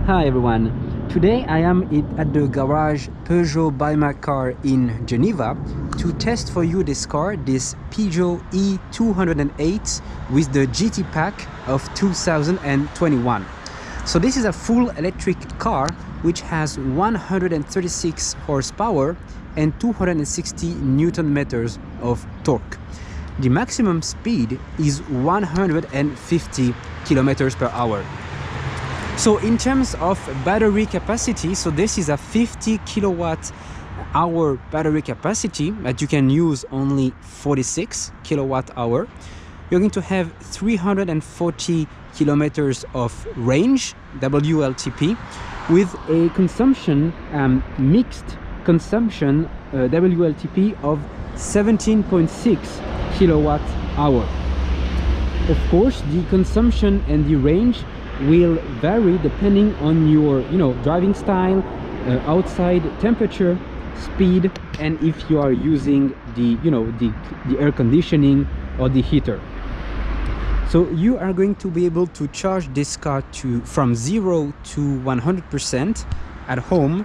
Hi everyone, today I am at the garage Peugeot BYmyCAR in Geneva to test for you this car, this Peugeot e-208 with the GT pack of 2021. So this is a full electric car which has 136 horsepower and 260 Newton meters of torque. The maximum speed is 150 kilometers per hour. So in terms of battery capacity, so this is a 50 kilowatt hour battery capacity that you can use only 46 kilowatt hour. You're going to have 340 kilometers of range, WLTP, with a consumption, mixed consumption WLTP of 17.6 kilowatt hour. Of course, the consumption and the range will vary depending on your driving style, outside temperature, speed, and if you are using the the air conditioning or the heater. So you are going to be able to charge this car from 0 to 100% at home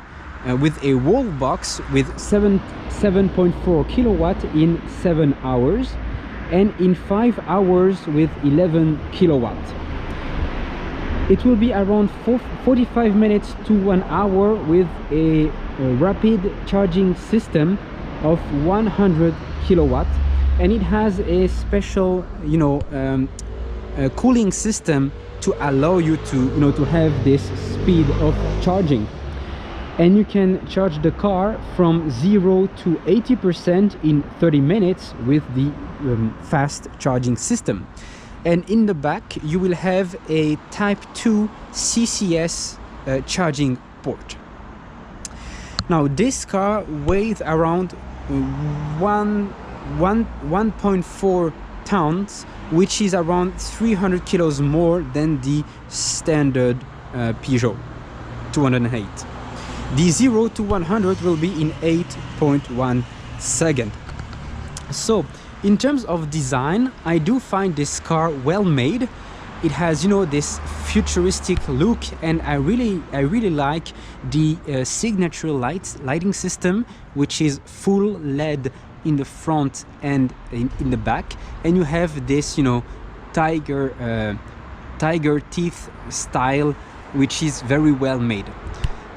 with a wall box with 7.4 kilowatt in 7 hours, and in 5 hours with 11 kilowatt. It will be around 45 minutes to 1 hour with a rapid charging system of 100 kilowatt, and it has a special cooling system to allow you to have this speed of charging. And you can charge the car from 0 to 80% in 30 minutes with the fast charging system. And in the back you will have a type 2 CCS charging port. Now this car weighs around 1.4 tons, which is around 300 kilos more than the standard Peugeot 208. The 0 to 100 will be in 8.1 seconds. So in terms of design, I do find this car well made. It has this futuristic look, and I really like the signature lighting system, which is full LED in the front and in the back, and you have this tiger teeth style, which is very well made.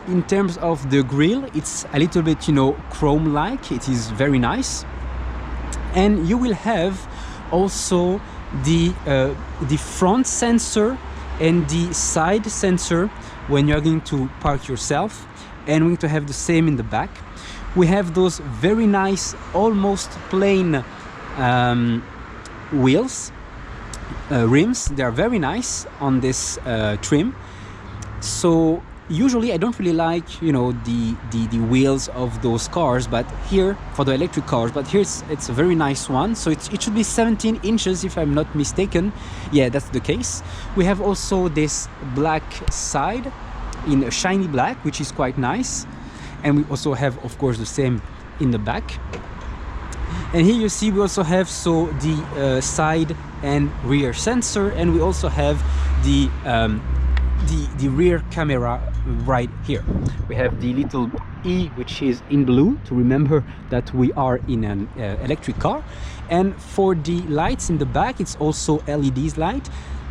In terms of the grille, it's a little bit chrome like. It is very nice. And you will have also the front sensor and the side sensor when you're going to park yourself, and we're going to have the same in the back. We have those very nice, almost plain wheels, rims. They are very nice on this trim. So usually I don't really like the wheels of those cars, but here for the electric cars, but here it's a very nice one. So it should be 17 inches if I'm not mistaken. Yeah, that's the case. We have also this black side in a shiny black, which is quite nice, and we also have of course the same in the back. And here you see we also have the side and rear sensor, and we also have the rear camera right here. We have the little E, which is in blue, to remember that we are in an electric car. And for the lights in the back, it's also LEDs light,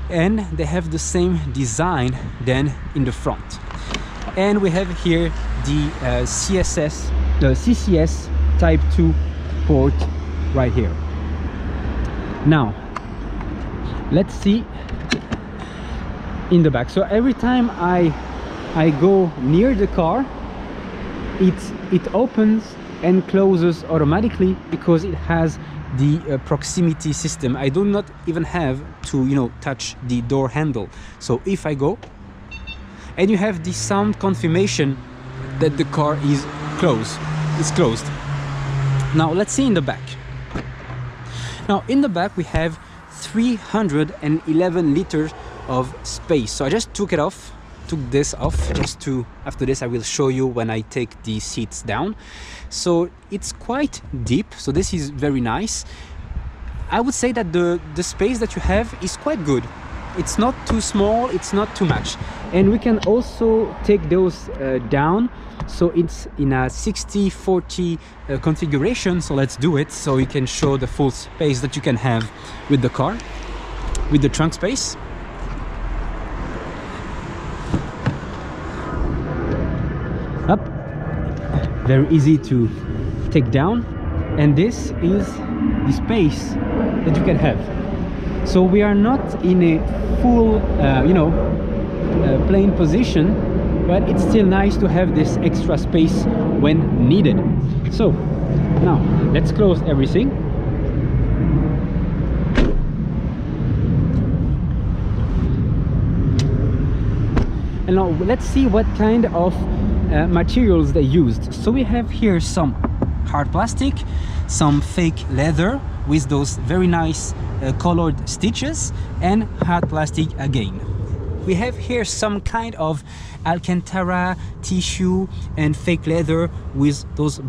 and they have the same design than in the front. And we have here the CCS type 2 port right here. Now let's see in the back. So every time I go near the car, it opens and closes automatically because it has the proximity system. I do not even have to touch the door handle. So if I go, and you have the sound confirmation that the car is closed. It's closed. Now let's see in the back. Now in the back we have 311 liters of space. So I just took this off just to, after this I will show you when I take the seats down. So it's quite deep, so this is very nice. I would say that the space that you have is quite good. it's not too small, it's not too much. And we can also take those down, so it's in a 60-40 configuration. So let's do it, so you can show the full space that you can have with the car, with the trunk space. Up, very easy to take down, and this is the space that you can have. So we are not in a full plane position, but it's still nice to have this extra space when needed. So now let's close everything. And now let's see what kind of materials they used. So we have here some hard plastic, some fake leather with those very nice colored stitches, and hard plastic again. We have here some kind of Alcantara tissue and fake leather with those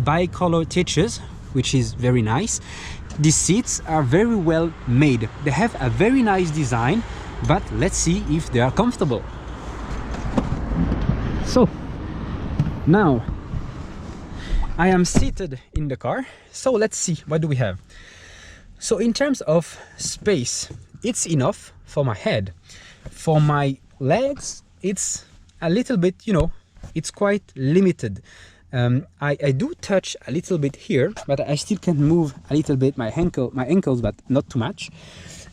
bicolor stitches, which is very nice. These seats are very well made. They have a very nice design, but let's see if they are comfortable. So now I am seated in the car, so let's see what do we have. So in terms of space, it's enough for my head. For my legs, it's a little bit, it's quite limited. I do touch a little bit here, but I still can move a little bit my ankles, but not too much.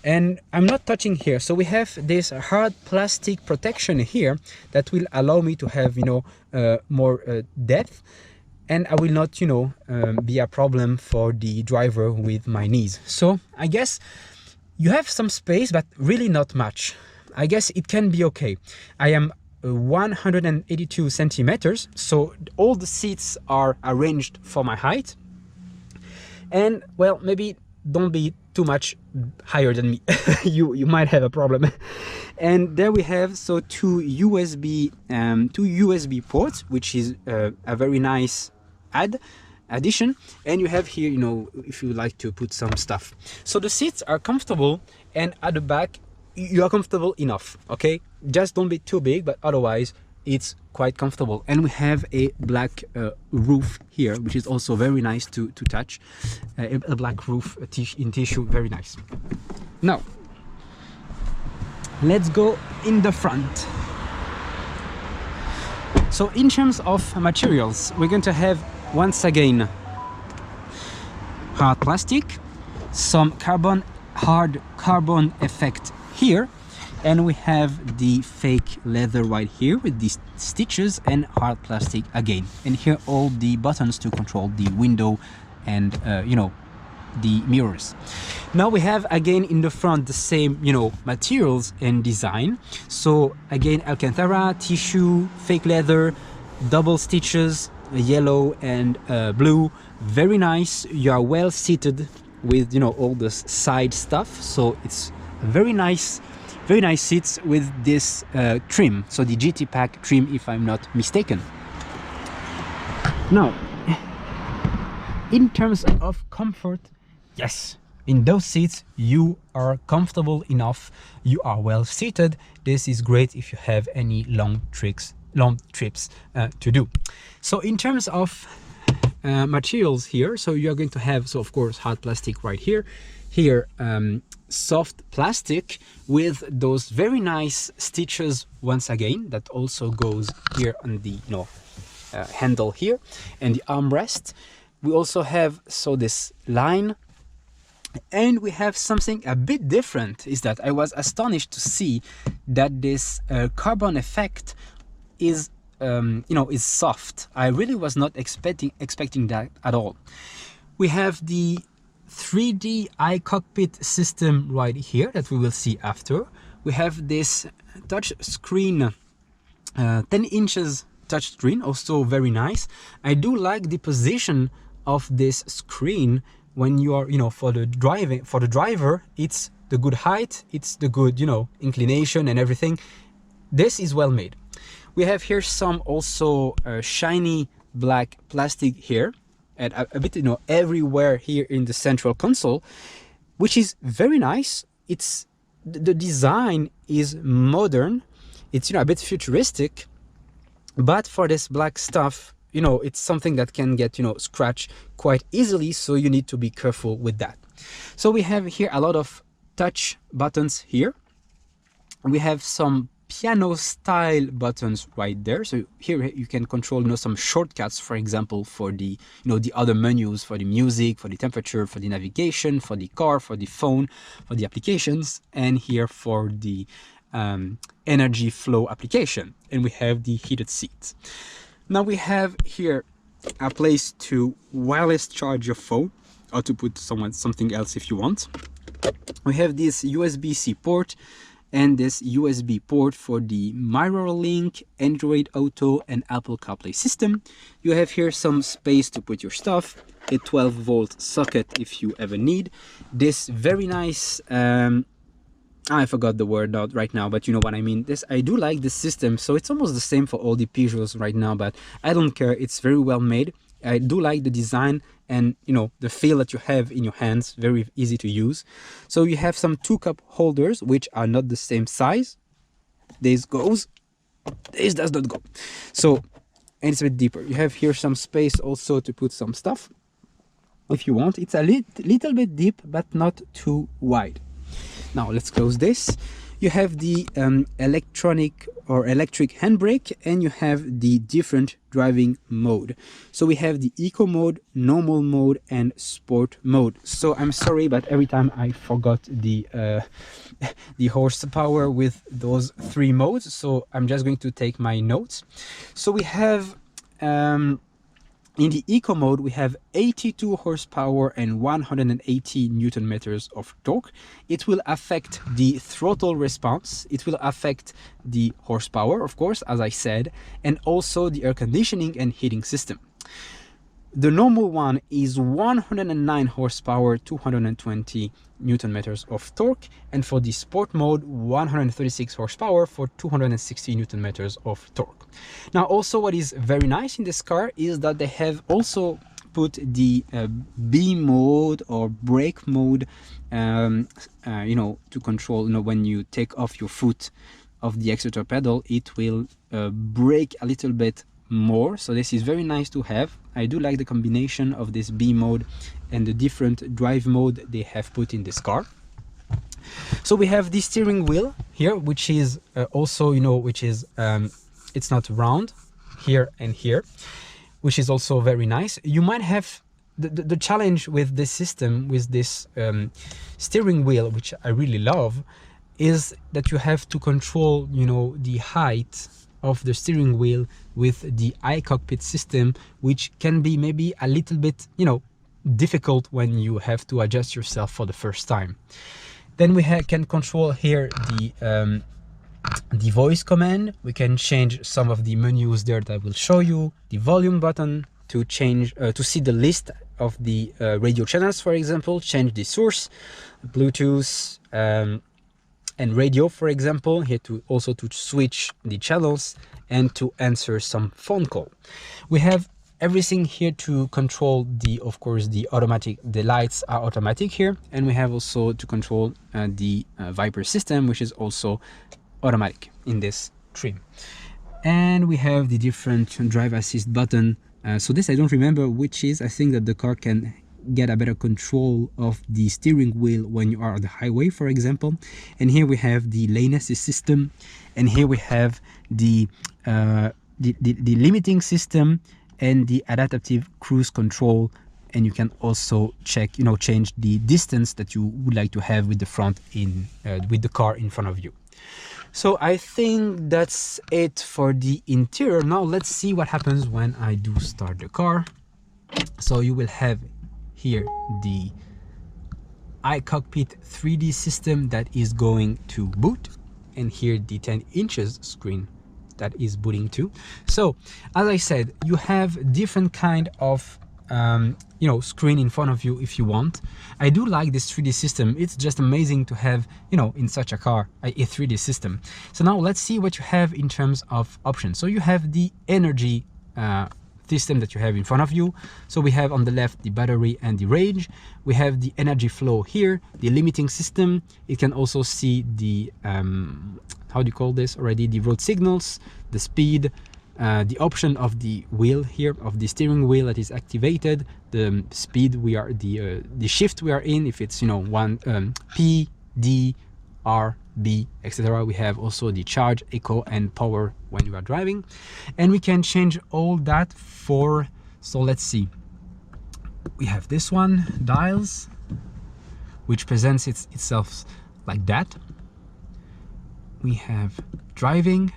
And I'm not touching here, so we have this hard plastic protection here that will allow me to have more depth, and I will not be a problem for the driver with my knees. So I guess you have some space, but really not much. I guess it can be okay. I am 182 centimeters, so all the seats are arranged for my height, and well, maybe don't be too much higher than me. you might have a problem. And there we have two USB ports, which is a very nice addition. And you have here, if you like to put some stuff. So the seats are comfortable, and at the back you are comfortable enough. Okay, just don't be too big, but otherwise it's quite comfortable. And we have a black roof here, which is also very nice to touch. A black roof in tissue, very nice. Now let's go in the front. So in terms of materials, we're going to have once again hard plastic, some hard carbon effect here, and we have the fake leather right here with these stitches, and hard plastic again. And here all the buttons to control the window and the mirrors. Now we have again in the front the same materials and design. So again, Alcantara tissue, fake leather, double stitches, yellow and blue, very nice. You are well seated with all the side stuff, so it's very nice seats with this trim, so the GT Pack trim, if I'm not mistaken. Now in terms of comfort, yes, in those seats you are comfortable enough, you are well seated. This is great if you have any long trips to do. So in terms of materials here, so you're going to have, of course, hard plastic right here, soft plastic with those very nice stitches once again, that also goes here on the handle here and the armrest. We also have this line, and we have something a bit different, is that I was astonished to see that this carbon effect is is soft. I really was not expecting that at all. We have the 3D iCockpit system right here that we will see after. We have this touch screen, 10 inches touch screen, also very nice. I do like the position of this screen when you are, for the driver, it's the good height, it's the good, inclination and everything. This is well made. We have here some also shiny black plastic here, and a bit everywhere here in the central console, which is very nice. It's the design is modern. It's, you know, a bit futuristic, but for this black stuff, you know, it's something that can get, you know, scratched quite easily, so you need to be careful with that. So we have here a lot of touch buttons here. We have some piano style buttons right there. So here you can control, you know, some shortcuts, for example, for the, you know, the other menus, for the music, for the temperature, for the navigation, for the car, for the phone, for the applications, and here for the energy flow application. And we have the heated seats. Now we have here a place to wireless charge your phone, or to put something else if you want. We have this USB-C port and this USB port for the Meyrin, Android Auto, and Apple CarPlay system. You have here some space to put your stuff, a 12-volt socket if you ever need. This very nice, I forgot the word out right now, but you know what I mean. I do like this system, so it's almost the same for all the Peugeots right now, but I don't care. It's very well made. I do like the design and, you know, the feel that you have in your hands, very easy to use. So you have some 2-cup holders, which are not the same size. This goes, this does not go. So, and it's a bit deeper. You have here some space also to put some stuff if you want. It's a little bit deep, but not too wide. Now let's close this. You have the electronic or electric handbrake, and you have the different driving mode. So we have the eco mode, normal mode, and sport mode. So I'm sorry, but every time I forgot the the horsepower with those 3 modes. So I'm just going to take my notes. So we have in the eco mode, we have 82 horsepower and 180 newton meters of torque. It will affect the throttle response. It will affect the horsepower, of course, as I said, and also the air conditioning and heating system. The normal one is 109 horsepower, 220 newton meters of torque, and for the sport mode, 136 horsepower for 260 newton meters of torque. Now, also what is very nice in this car is that they have also put the B mode or brake mode, you know, to control, you know, when you take off your foot of the accelerator pedal, it will brake a little bit more. So this is very nice to have. I do like the combination of this B mode and the different drive mode they have put in this car. So we have the steering wheel here, which is also, you know, which is it's not round here and here, which is also very nice. You might have the challenge with this system, with this steering wheel, which I really love, is that you have to control, you know, the height of the steering wheel with the iCockpit system, which can be maybe a little bit, you know, difficult when you have to adjust yourself for the first time. Then we can control here the voice command. We can change some of the menus there that I will show you. The volume button to change, to see the list of the radio channels, for example, change the source, Bluetooth, and radio, for example, here to also to switch the channels and to answer some phone call. We have everything here to control the, of course, the automatic, the lights are automatic here, and we have also to control the Viper system, which is also automatic in this trim. And we have the different drive assist button. So this I don't remember which is. I think that the car can get a better control of the steering wheel when you are on the highway, for example. And here we have the lane assist system, and here we have the limiting system and the adaptive cruise control. And you can also check, you know, change the distance that you would like to have with the front in with the car in front of you. So I think that's it for the interior. Now let's see what happens when I do start the car. So you will have here the iCockpit 3D system that is going to boot, and here the 10 inches screen that is booting too. So as I said, you have different kind of you know, screen in front of you if you want. I do like this 3D system. It's just amazing to have, you know, in such a car a 3D system. So now let's see what you have in terms of options. So you have the energy system that you have in front of you. So we have on the left the battery and the range. We have the energy flow here, the limiting system. It can also see the how do you call this already, the road signals, the speed, the option of the wheel here, of the steering wheel that is activated, the speed we are, the shift we are in, if it's, you know, one P, D, R, B, etc. We have also the charge, eco, and power when you are driving, and we can change all that for, so let's see, we have this one, dials, which presents itself like that. We have driving.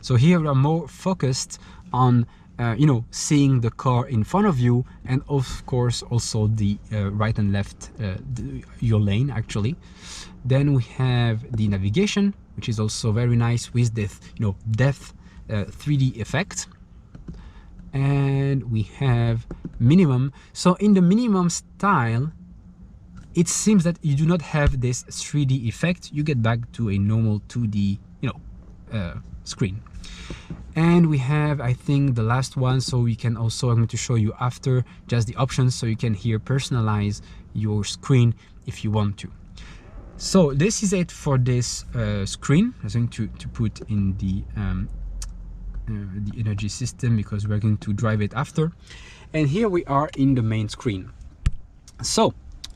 So here we are more focused on you know, seeing the car in front of you, and of course also the right and left, your lane actually. Then we have the navigation, which is also very nice with this, you know, depth 3D effect. And we have minimum. So in the minimum style, it seems that you do not have this 3D effect. You get back to a normal 2D, you know, screen. And we have, I think, the last one, so we can also, I'm going to show you after, just the options, so you can here personalize your screen if you want to. So this is it for this screen. I'm going to put in the energy system, because we're going to drive it after. And here we are in the main screen. So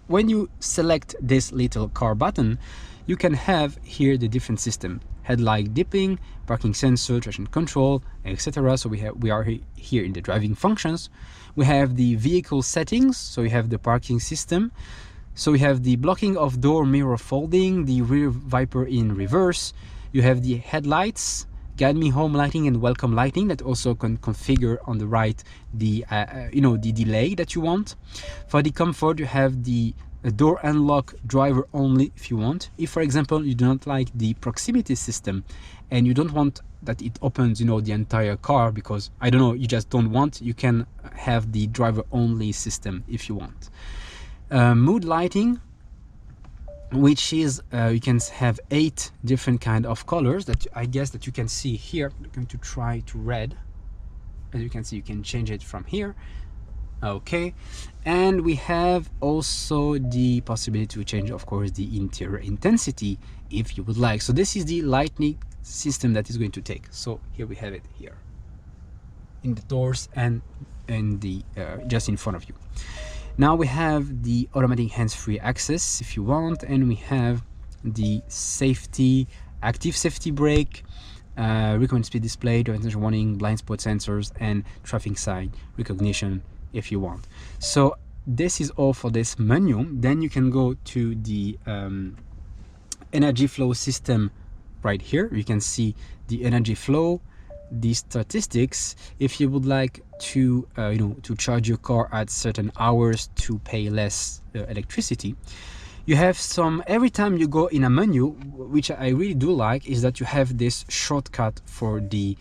when you select this little car button, you can have here the different system: headlight dipping, parking sensor, traction control, etc. So we are here in the driving functions. We have the vehicle settings, so we have the parking system. So we have the blocking of door mirror folding, the rear wiper in reverse. You have the headlights, guide me home lighting, and welcome lighting, that also can configure on the right the you know, the delay that you want. For the comfort, you have the door unlock driver only if you want. If, for example, you do not like the proximity system and you don't want that it opens, you know, the entire car, because I don't know, you just don't want, you can have the driver only system if you want. Mood lighting, which is you can have 8 different kind of colors that I guess that you can see here. I'm going to try to red. As you can see, you can change it from here. Okay, and we have also the possibility to change, of course, the interior intensity if you would like. So this is the lighting system that is going to take. So here we have it here in the doors and in the just in front of you. Now we have the automatic hands-free access if you want, and we have the safety, active safety brake, recommended speed display, driver attention warning, blind spot sensors, and traffic sign recognition if you want. So this is all for this menu. Then you can go to the energy flow system right here. You can see the energy flow, the statistics. If you would like to you know, to charge your car at certain hours to pay less electricity, you have some, every time you go in a menu, which I really do like, is that you have this shortcut for the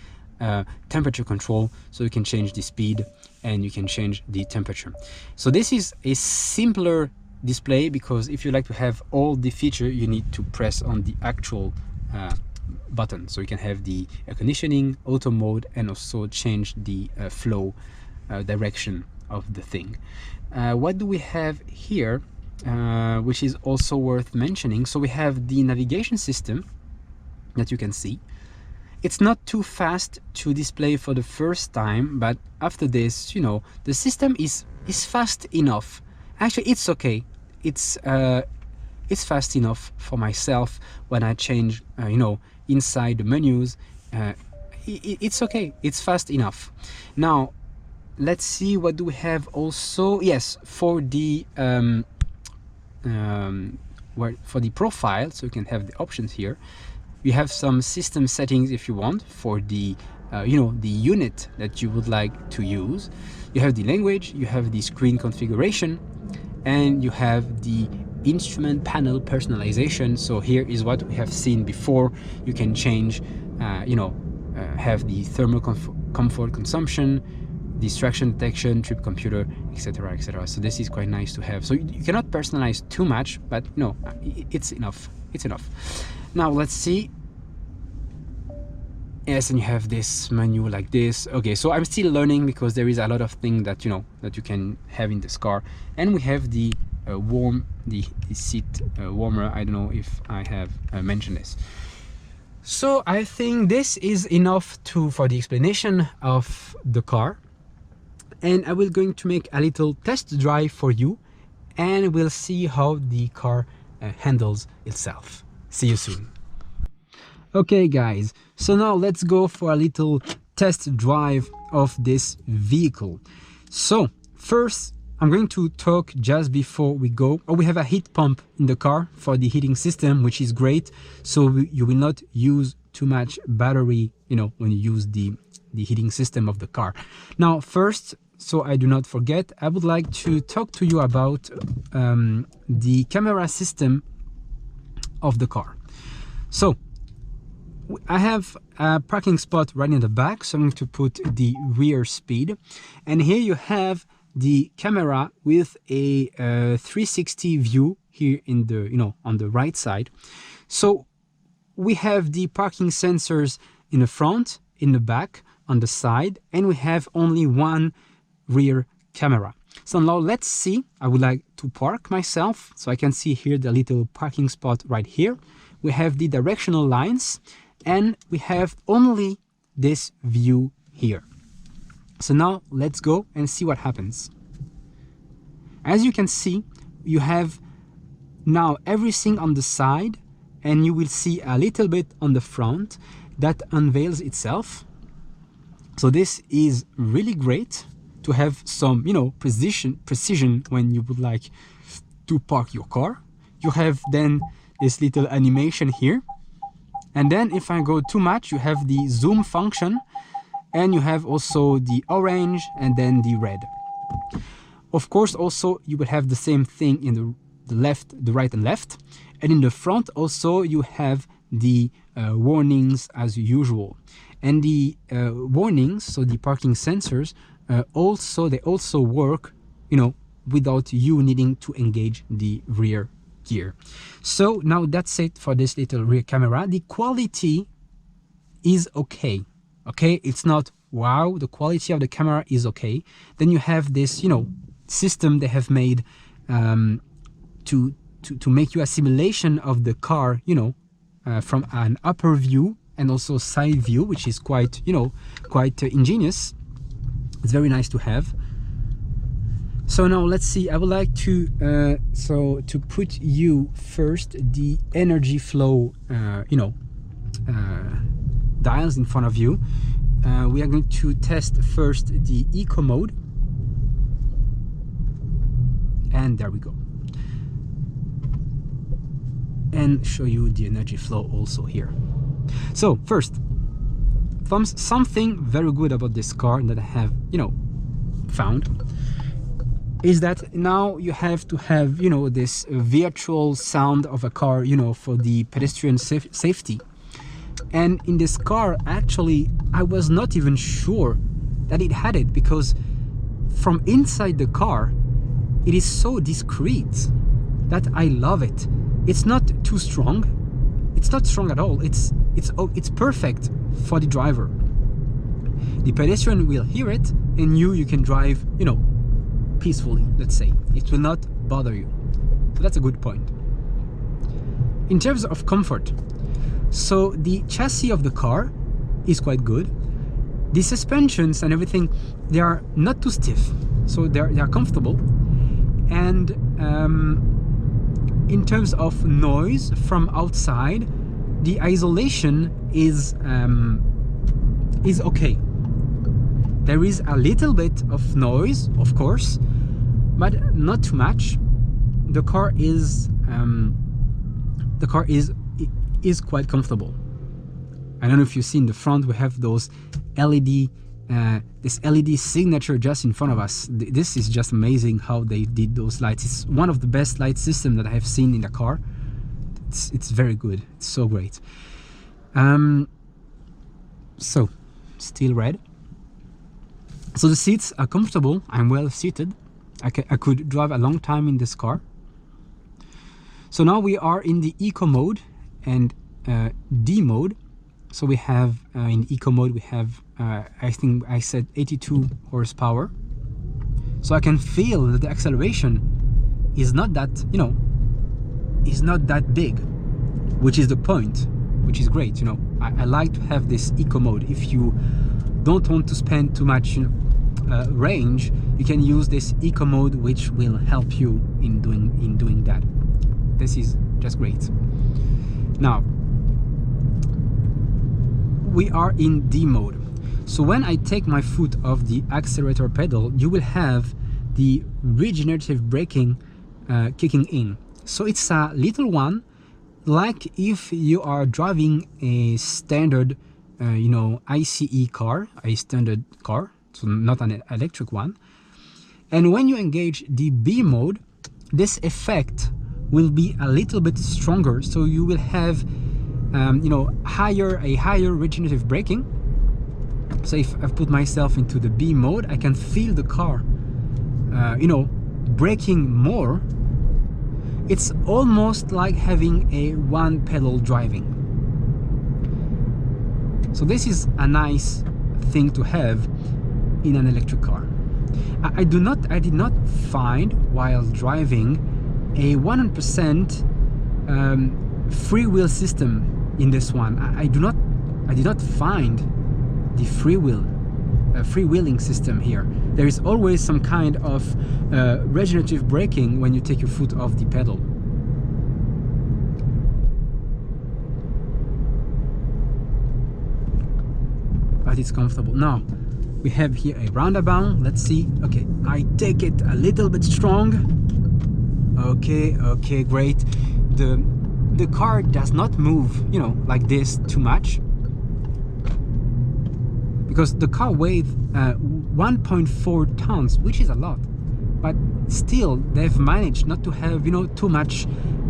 temperature control, so you can change the speed and you can change the temperature. So this is a simpler display, because if you like to have all the feature, you need to press on the actual button. So you can have the air conditioning, auto mode, and also change the flow direction of the thing. What do we have here, which is also worth mentioning? So we have the navigation system that you can see. It's not too fast to display for the first time, but after this, you know, the system is fast enough. Actually, it's okay. It's fast enough for myself when I change, you know, inside the menus. It's okay. It's fast enough. Now, let's see, what do we have also? Yes, for the for the profile, so you can have the options here. You have some system settings if you want for the you know, the unit that you would like to use. You have the language, you have the screen configuration, and you have the instrument panel personalization. So here is what we have seen before. You can change, you know, have the thermal comfort consumption, distraction detection, trip computer, etc., etc. So this is quite nice to have. So you cannot personalize too much, but no, it's enough. It's enough. Now let's see. Yes, and you have this menu like this. Okay, so I'm still learning because there is a lot of things that that you can have in this car. And we have the the seat warmer. I don't know if I have mentioned this. So I think this is enough for the explanation of the car, and I will going to make a little test drive for you, and we'll see how the car handles itself. See you soon. Okay guys, so now let's go for a little test drive of this vehicle. So first I'm going to talk just before we go. We have a heat pump in the car for the heating system, which is great, so you will not use too much battery when you use the heating system of the car. Now first, so I do not forget, I would like to talk to you about the camera system of the car. So I have a parking spot right in the back, so I'm going to put the rear speed, and here you have the camera with a 360 view here in the on the right side. So we have the parking sensors in the front, in the back, on the side, and we have only one rear camera. So now let's see. I would like to park myself, so I can see here the little parking spot right here. We have the directional lines, and we have only this view here. So now let's go and see what happens. As you can see, you have now everything on the side, and you will see a little bit on the front that unveils itself. So this is really great to have some precision when you would like to park your car. You have then this little animation here. And then if I go too much, you have the zoom function, and you have also the orange and then the red. Of course, also you will have the same thing in the left, the right and left. And in the front also you have the warnings as usual. And the warnings, so the parking sensors, they also work, without you needing to engage the rear gear. So now that's it for this little rear camera. The quality is okay. It's not wow, the quality of the camera is okay. Then you have this system they have made to make you a simulation of the car from an upper view and also side view, which is quite ingenious. It's very nice to have. So now let's see. I would like to to put you first the energy flow dials in front of you. We are going to test first the eco mode, and there we go, and show you the energy flow also here. So first, something very good about this car that I have found is that now you have to have this virtual sound of a car for the pedestrian safety. And in this car, actually, I was not even sure that it had it, because from inside the car it is so discreet that I love it. It's not too strong, it's not strong at all, it's perfect for the driver. The pedestrian will hear it, and you can drive peacefully, let's say. It will not bother you. So that's a good point. In terms of comfort, so the chassis of the car is quite good. The suspensions and everything, they are not too stiff, so they are comfortable. And in terms of noise from outside, the isolation is okay. There is a little bit of noise, of course, but not too much. The car is quite comfortable. I don't know if you see in the front, we have those LED, this LED signature just in front of us. This is just amazing how they did those lights. It's one of the best light systems that I have seen in the car. It's very good. It's so great. So still red. So the seats are comfortable. I'm well seated. I could drive a long time in this car. So now we are in the eco mode and D mode. So we have in eco mode, we have I think I said 82 horsepower. So I can feel that the acceleration is not that, you know, is not that big, which is the point, which is great. You know, I like to have this eco mode. If you don't want to spend too much, you know, range, you can use this eco mode, which will help you in doing that. This is just great. Now we are in D mode. So when I take my foot off the accelerator pedal, you will have the regenerative braking kicking in. So it's a little one, like if you are driving a standard, you know, ICE car, a standard car, so not an electric one. And when you engage the B mode, this effect will be a little bit stronger. So you will have, you know, a higher regenerative braking. So if I put myself into the B mode, I can feel the car, you know, braking more. It's almost like having a one pedal driving. So this is a nice thing to have in an electric car. I did not find while driving a 100% freewheel system in this one. I did not find the freewheeling system here. There is always some kind of regenerative braking when you take your foot off the pedal. But it's comfortable. Now we have here a roundabout. Let's see. Okay, I take it a little bit strong. Okay, great. The car does not move, you know, like this too much, because the car weighs 1.4 tons, which is a lot, but still they've managed not to have, you know, too much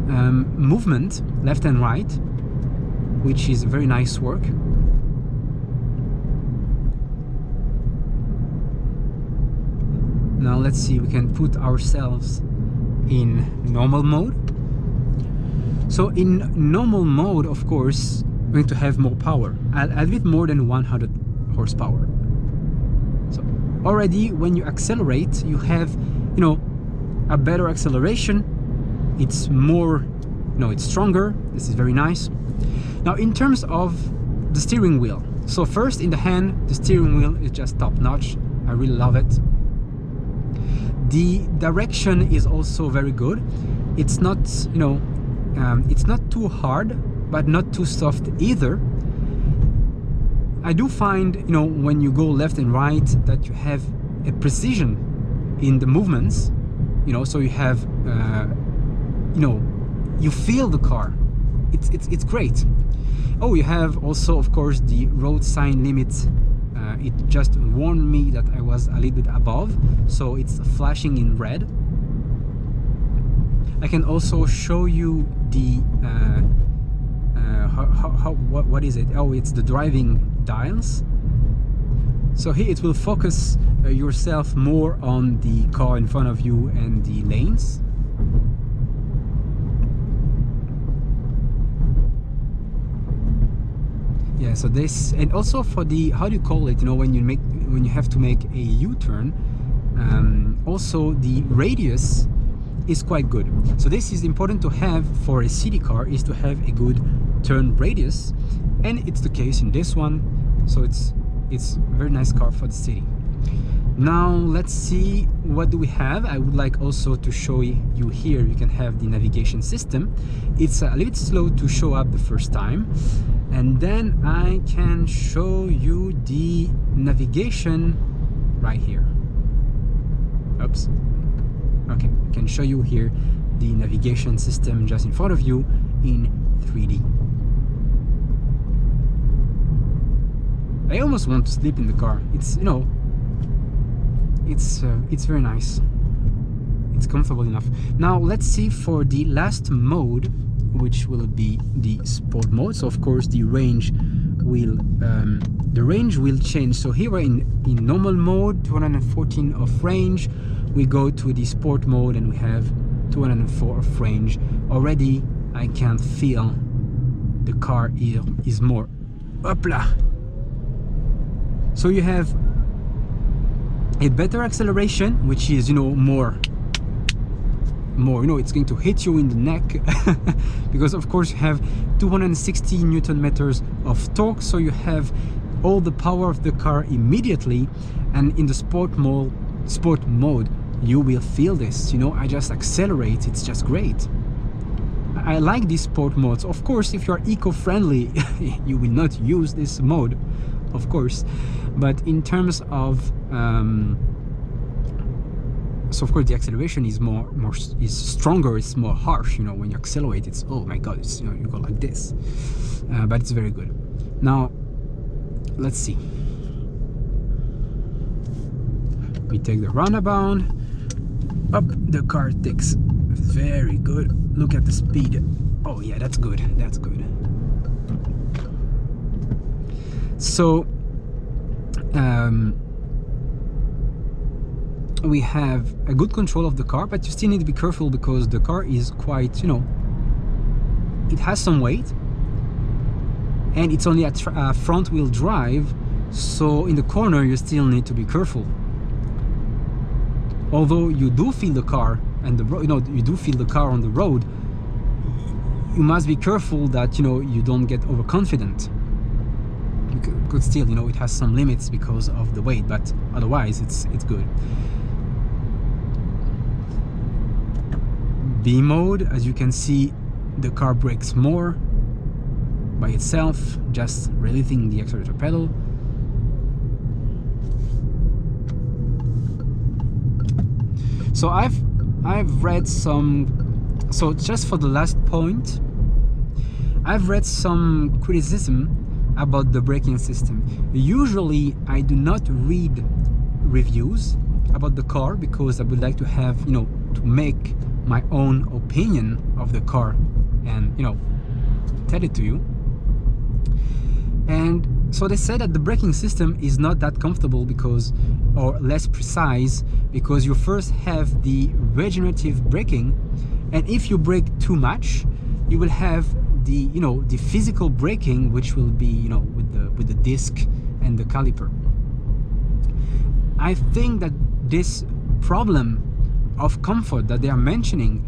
movement left and right, which is very nice work. Now let's see, we can put ourselves in normal mode. So in normal mode, of course, we're going to have more power, a bit more than 100 horsepower. So already when you accelerate, you have, you know, a better acceleration. It's more, you know, it's stronger. This is very nice. Now in terms of the steering wheel, so first in the hand, the steering wheel is just top notch. I really love it. The direction is also very good. It's not, you know, it's not too hard, but not too soft either. I do find, you know, when you go left and right, that you have a precision in the movements, you know, so you have, you know, you feel the car. It's great. Oh, you have also, of course, the road sign limits. It just warned me that I was a little bit above, so it's flashing in red. I can also show you the what is it? Oh, it's the driving dials. So here it will focus yourself more on the car in front of you and the lanes. Yeah, so this, and also for the, how do you call it, you know, when you have to make a U-turn, also the radius is quite good. So this is important to have for a city car, is to have a good turn radius, and it's the case in this one. So it's a very nice car for the city. Now let's see, what do we have? I would like also to show you here, you can have the navigation system. It's a little bit slow to show up the first time, and then I can show you the navigation right here. Oops. Okay, I can show you here the navigation system just in front of you in 3D. I almost want to sleep in the car. It's, you know, it's very nice. It's comfortable enough. Now let's see for the last mode, which will be the sport mode. So of course the range will change. So here we're in normal mode, 214 of range. We go to the sport mode and we have 204 of range. Already I can feel the car is more Hopla. So you have a better acceleration, which is, you know, more, you know, it's going to hit you in the neck because of course you have 260 Newton meters of torque, so you have all the power of the car immediately. And in the sport mode you will feel this, you know, I just accelerate, it's just great. I like these sport modes. Of course, if you're eco-friendly you will not use this mode, of course, but in terms of so of course the acceleration is is stronger, it's more harsh, you know, when you accelerate it's, oh my god, it's, you know, you go like this, but it's very good. Now let's see, we take the roundabout up, the car takes very good, look at the speed, oh yeah, that's good, that's good. So we have a good control of the car, but you still need to be careful because the car is quite, you know, it has some weight and it's only a front wheel drive, so in the corner you still need to be careful. Although you do feel the car and the road, you know, you do feel the car on the road, you must be careful that, you know, you don't get overconfident, because still, you know, it has some limits because of the weight, but otherwise it's good. B mode, as you can see, the car brakes more by itself, just releasing the accelerator pedal. So I've read some, so just for the last point, I've read some criticism about the braking system. Usually I do not read reviews about the car because I would like to have, you know, to make my own opinion of the car and, you know, tell it to you. And so they said that the braking system is not that comfortable because, or less precise, because you first have the regenerative braking, and if you brake too much you will have the, you know, the physical braking, which will be, you know, with the disc and the caliper. I think that this problem of comfort that they are mentioning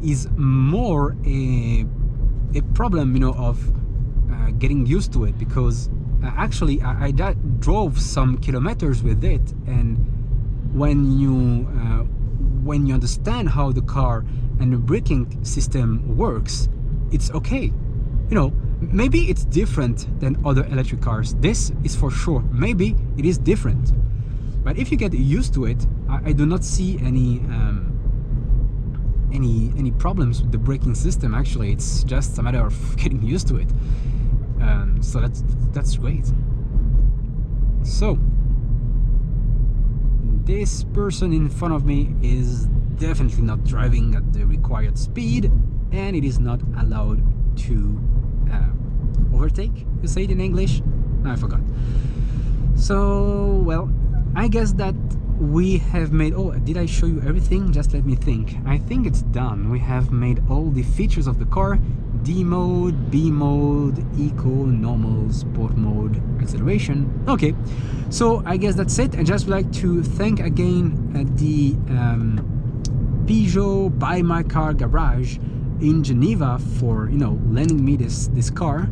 is more a problem, you know, of getting used to it, because actually I drove some kilometers with it, and when you understand how the car and the braking system works, it's okay. You know, maybe it's different than other electric cars, this is for sure, maybe it is different, but if you get used to it, I do not see any problems with the braking system. Actually, it's just a matter of getting used to it. So that's great. So this person in front of me is definitely not driving at the required speed, and it is not allowed to overtake, you say it in English? I forgot. So, well, I guess that we have made, oh, did I show you everything? Just let me think. I think it's done. We have made all the features of the car: D mode, B mode, eco, normal, sport mode, acceleration. Okay, so I guess that's it. I just would like to thank again the Peugeot BYmyCAR garage in Geneva for, you know, lending me this car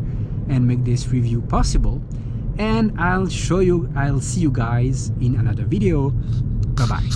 and make this review possible. And I'll see you guys in another video. Bye bye.